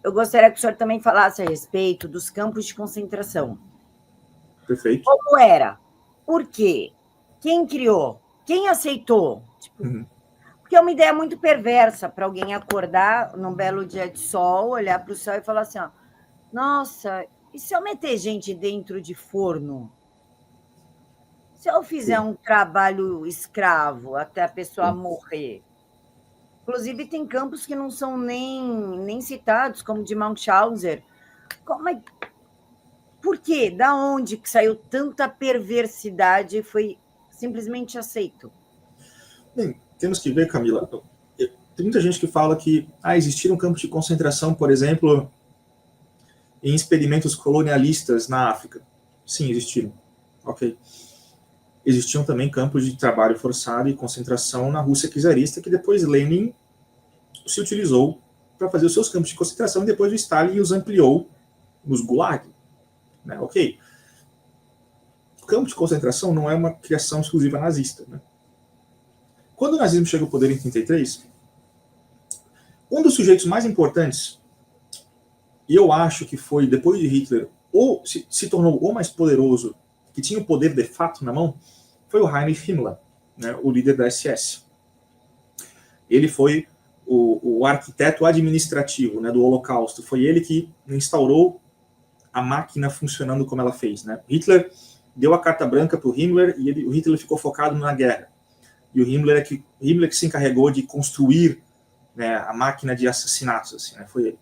eu gostaria que o senhor também falasse a respeito dos campos de concentração. Perfeito. Como era? Por quê? Quem criou? Quem aceitou? Porque é uma ideia muito perversa para alguém acordar num belo dia de sol, olhar para o céu e falar assim, ó, nossa, e se eu meter gente dentro de forno? Se eu fizer um trabalho escravo até a pessoa morrer? Inclusive, tem campos que não são nem citados, como de Mauthausen. Por quê? Da onde que saiu tanta perversidade e foi simplesmente aceito? Bem, temos que ver, Camila, tem muita gente que fala que existiram campos de concentração, por exemplo, em experimentos colonialistas na África. Sim, existiram. Ok. Existiam também campos de trabalho forçado e concentração na Rússia czarista, que depois Lenin se utilizou para fazer os seus campos de concentração e depois o Stalin os ampliou nos Gulag. Né? Ok. O campo de concentração não é uma criação exclusiva nazista. Né? Quando o nazismo chega ao poder em 1933, um dos sujeitos mais importantes, e eu acho que foi, depois de Hitler, ou se tornou o mais poderoso, que tinha o poder de fato na mão, foi o Heinrich Himmler, né, o líder da SS. Ele foi o arquiteto administrativo, né, do Holocausto. Foi ele que instaurou a máquina funcionando como ela fez. Né? Hitler deu a carta branca para o Himmler e o Hitler ficou focado na guerra. E o Himmler que se encarregou de construir, né, a máquina de assassinatos. Assim, né, foi ele.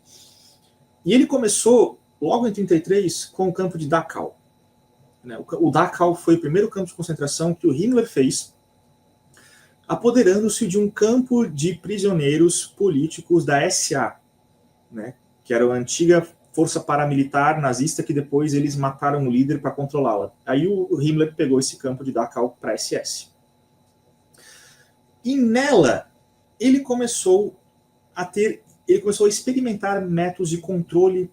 E ele começou, logo em 1933, com o campo de Dachau. Né, o Dachau foi o primeiro campo de concentração que o Himmler fez, apoderando-se de um campo de prisioneiros políticos da SA, né, que era a antiga força paramilitar nazista que depois eles mataram o líder para controlá-la. Aí o Himmler pegou esse campo de Dachau para a SS. E nela, ele começou a experimentar métodos de controle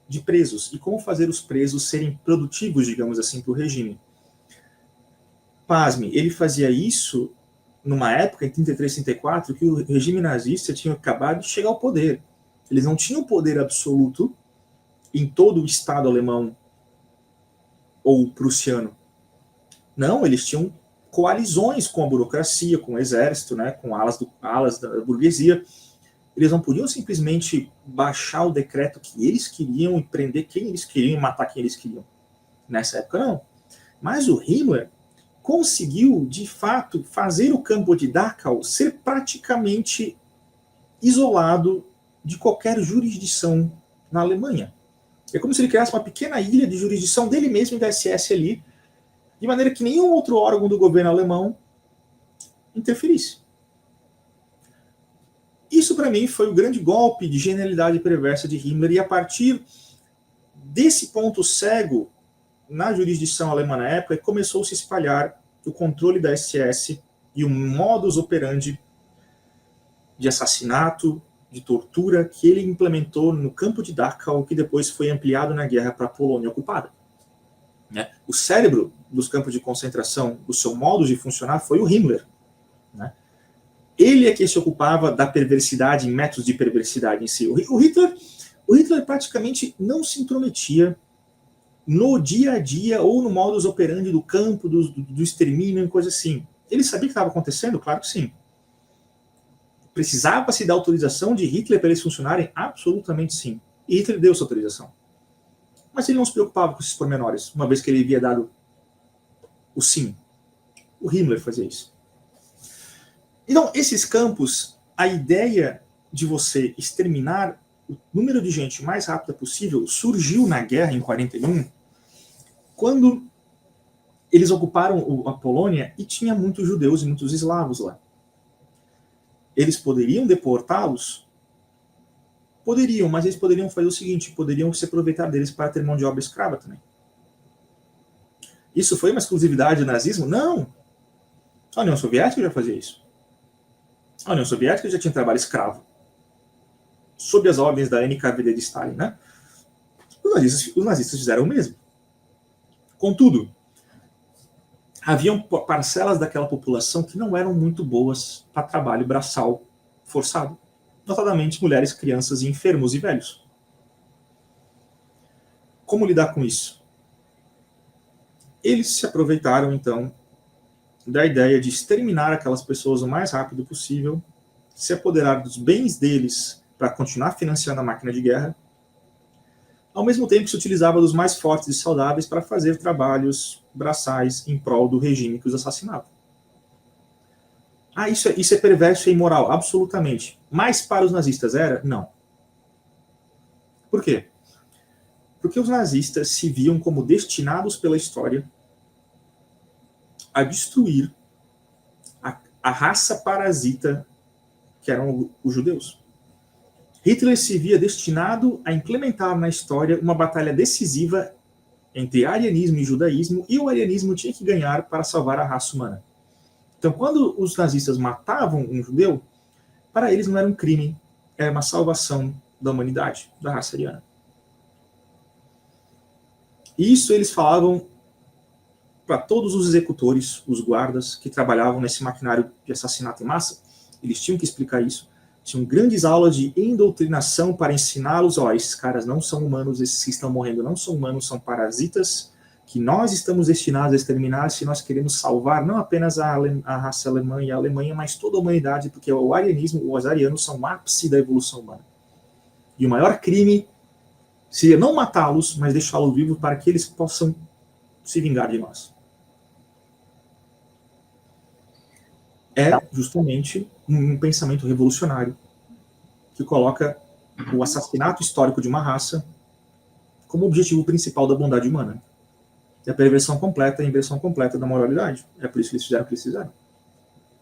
de presos e como fazer os presos serem produtivos, digamos assim, para o regime. Pasme, ele fazia isso numa época, em 1933, 1934, que o regime nazista tinha acabado de chegar ao poder. Eles não tinham poder absoluto em todo o Estado alemão ou prussiano. Não, eles tinham coalizões com a burocracia, com o exército, né, com alas da burguesia. Eles não podiam simplesmente baixar o decreto que eles queriam e prender quem eles queriam e matar quem eles queriam. Nessa época, não. Mas o Himmler conseguiu, de fato, fazer o campo de Dachau ser praticamente isolado de qualquer jurisdição na Alemanha. É como se ele criasse uma pequena ilha de jurisdição dele mesmo e da SS ali, de maneira que nenhum outro órgão do governo alemão interferisse. Isso, para mim, foi o grande golpe de genialidade perversa de Himmler, e a partir desse ponto cego na jurisdição alemã na época, começou a se espalhar o controle da SS e o modus operandi de assassinato, de tortura, que ele implementou no campo de Dachau, que depois foi ampliado na guerra para a Polônia ocupada. Né? O cérebro dos campos de concentração, o seu modo de funcionar, foi o Himmler. Né? Ele é que se ocupava da perversidade, métodos de perversidade em si. O Hitler praticamente não se intrometia no dia a dia ou no modus operandi do campo, do extermínio e coisa assim. Ele sabia o que estava acontecendo? Claro que sim. Precisava-se da autorização de Hitler para eles funcionarem? Absolutamente sim. E Hitler deu essa autorização. Mas ele não se preocupava com esses pormenores, uma vez que ele havia dado o sim. O Himmler fazia isso. Então, esses campos, a ideia de você exterminar o número de gente o mais rápido possível surgiu na guerra em 1941, quando eles ocuparam a Polônia e tinha muitos judeus e muitos eslavos lá. Eles poderiam deportá-los? Poderiam, mas eles poderiam fazer o seguinte, poderiam se aproveitar deles para ter mão de obra escrava também. Isso foi uma exclusividade do nazismo? Não. A União Soviética já fazia isso. A União Soviética já tinha trabalho escravo. Sob as ordens da NKVD de Stalin, né? Os nazistas fizeram o mesmo. Contudo, haviam parcelas daquela população que não eram muito boas para trabalho braçal forçado. Notadamente mulheres, crianças, enfermos e velhos. como lidar com isso? Eles se aproveitaram, então, da ideia de exterminar aquelas pessoas o mais rápido possível, se apoderar dos bens deles para continuar financiando a máquina de guerra, ao mesmo tempo que se utilizava dos mais fortes e saudáveis para fazer trabalhos braçais em prol do regime que os assassinava. Isso é perverso e imoral, absolutamente. Mas para os nazistas era? Não. Por quê? Porque os nazistas se viam como destinados pela história a destruir a raça parasita que eram os judeus. Hitler se via destinado a implementar na história uma batalha decisiva entre arianismo e judaísmo, e o arianismo tinha que ganhar para salvar a raça humana. Então, quando os nazistas matavam um judeu, para eles não era um crime, era uma salvação da humanidade, da raça ariana. Isso eles falavam para todos os executores, os guardas que trabalhavam nesse maquinário de assassinato em massa. Eles tinham que explicar isso. Tinham grandes aulas de endoutrinação para ensiná-los, esses caras não são humanos, esses que estão morrendo não são humanos, são parasitas, que nós estamos destinados a exterminar se nós queremos salvar não apenas a raça alemã e a Alemanha, mas toda a humanidade, porque o arianismo, os arianos são o ápice da evolução humana. E o maior crime seria não matá-los, mas deixá-los vivos para que eles possam se vingar de nós. É justamente um pensamento revolucionário que coloca o assassinato histórico de uma raça como objetivo principal da bondade humana. E a perversão completa, a inversão completa da moralidade. É por isso que eles fizeram o que eles fizeram.